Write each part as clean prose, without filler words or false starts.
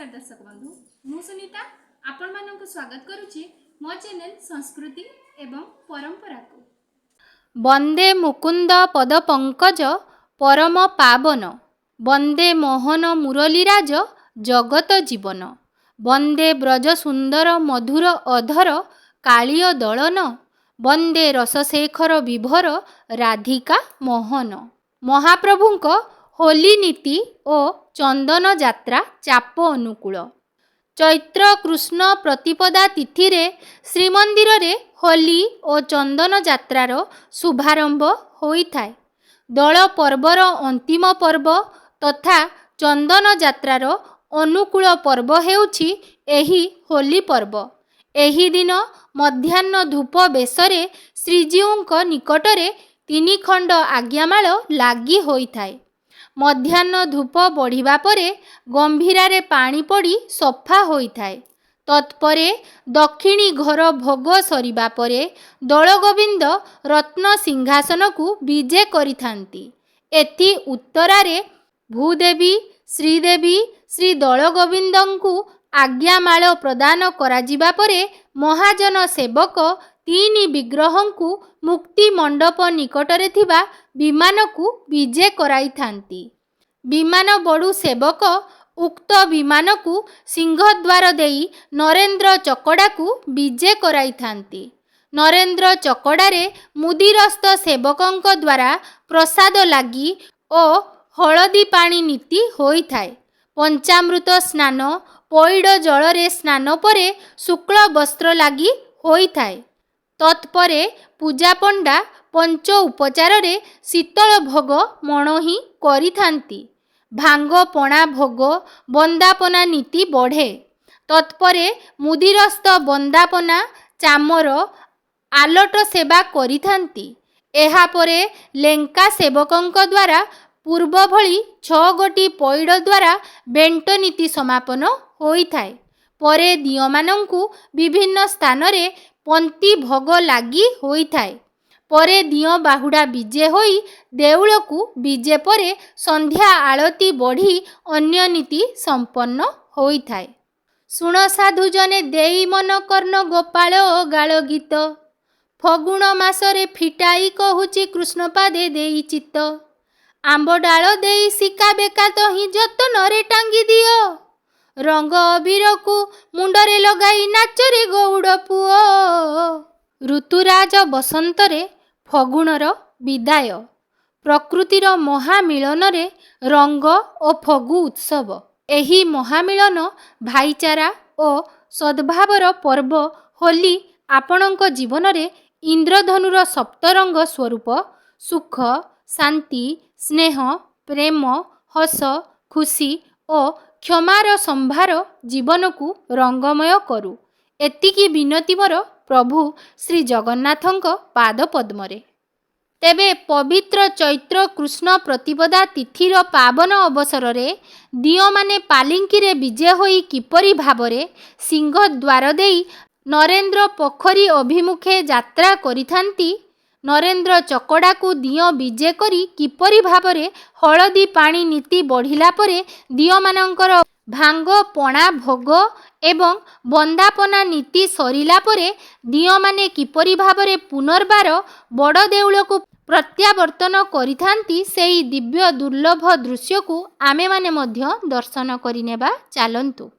नमस्कार दर्शक बंधु मु सुनीता आपण मानक स्वागत करुछि मो चैनल संस्कृति एवं परंपरा को। वंदे मुकुंद पद पंकज परम पावन वंदे मोहन मुरलीराज जगत जीवन वंदे ब्रज सुंदर मधुर अधर कालिय दलन वंदे रसशेखर विभोर राधिका मोहन। महाप्रभुंक होली नीति और चंदन यात्रा चाप अनुकूल। चैत्र कृष्ण प्रतिपदा तिथि रे श्रीमंदिर रे होली और चंदन यात्रार शुभारंभ होइथाय। दल पर्वर अंतिम पर्व तथा चंदन यात्रार अनुकूल पर्व हेउछि एही होली पर्व। एही दिन मध्याह्न धूप बेसरे श्रीजीउंक निकटरे 3 खंड आज्ञामाल लागि होइथाय। मध्याह्न धूप बढ़िबा परे गंभीरारे पानी पड़ी सफा होइथाय। तत्परे दक्षिणी घर भोग सरिबा परे दलगोविंद रत्न सिंहासन को विजे करिथांती। एथि उत्तरारे भूदेवी श्रीदेवी श्री दलगोविंदंकु आज्ञामाल प्रदान कराजिबा परे महाजन सेवक 3 विग्रहंकु मुक्ति मंडप निकटरे थिबा विमान को विजे कराइथांती। विमान बड़ू सेवक उक्त विमान को सिंहद्वार देई नरेंद्र चकड़ा को विजे कराइथांती। नरेंद्र चकड़ारे मुदिरस्त सेवकंक द्वारा प्रसाद लागी और हलदी पानी नीति होइथाय। पंचामृत स्नान पैड जलरे स्नान परे शुक्ल वस्त्र लागी होइथाय। तत्परे पूजा पंडा पंच उपचार रे शीतल भोग मणोही करिथांती। भांग पणा भोग बंदापना नीति बढ़े। तत्परे मुदिरस्त बंदापना चामर आलट सेवा करिथांती। एहा परे लेंका सेवकंक द्वारा पूर्व भली 6 गोटी पैड द्वारा बेंट नीति समापन होइथाय। परे दियमानंकु विभिन्न स्थान रे पंक्ति भोग लागि होइथाय। परे दिय बाहुड़ा विजे होई देउल को विजे परे संध्या आळती बढ़ी अन्य नीति संपन्न होइथाय। सुण साधु जने देई मन कर्ण गोपाल गाळ गीत फगुण मासरे फिटाई कहुची कृष्ण पादे देई चित्त आंब डाल देई सिका बेका तो ही जतन रे टांगी दियो रंग अबीर को मुंडरे लगाई नाचरे गौड़ पुओ। ऋतुराज बसंतरे फगुणर विदाय प्रकृतिर महामिलन रे रंग और फगु उत्सव। एही महामिलन भाईचारा और सद्भावर पर्व होली आपणक जीवन रे इंद्रधनुर सप्तरंग स्वरूप सुख शांति स्नेह प्रेम हस खुशी और क्षमार संभार जीवन को रंगमय करू। एतिकी विनती मोर प्रभु श्री जगन्नाथंक पाद पद्मरे। तेबे पवित्र चैत्र कृष्ण प्रतिपदा तिथिर पावन अवसर रे दियो माने पालिंकी रे विजय होई किपरि भावरे सिंह द्वार देई नरेंद्र पोखरी अभिमुखे यात्रा करिथांती। नरेंद्र चकड़ा को दियो विजे करी किपरि भावरे हलदी पानी नीति बढ़िला परे दियो मानंकर भांग पणा भोग एवं बंदापना नीति सरिला परे दियो माने किपरि भावरे पुनर्बार बड़ देउल को प्रत्यावर्तन करिथांती। सेई दिव्य दुर्लभ दृश्य को आमे माने मध्य दर्शन करिनेबा चालंतु।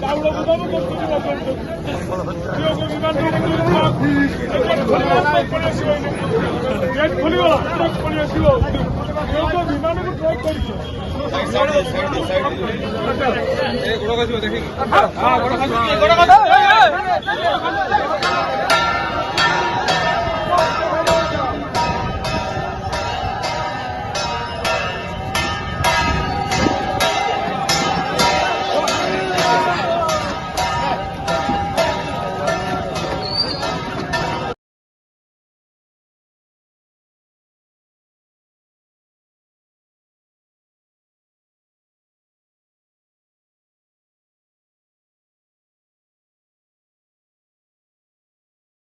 ଚାଉଳ ଗୁଦାମ ଗେଟ୍ ଖୋଲିଗଲା ପଳେଇ ଆସିବ ବିମାନକୁ ଟ୍ରେକ୍ କରିଛି ଦେଖିକି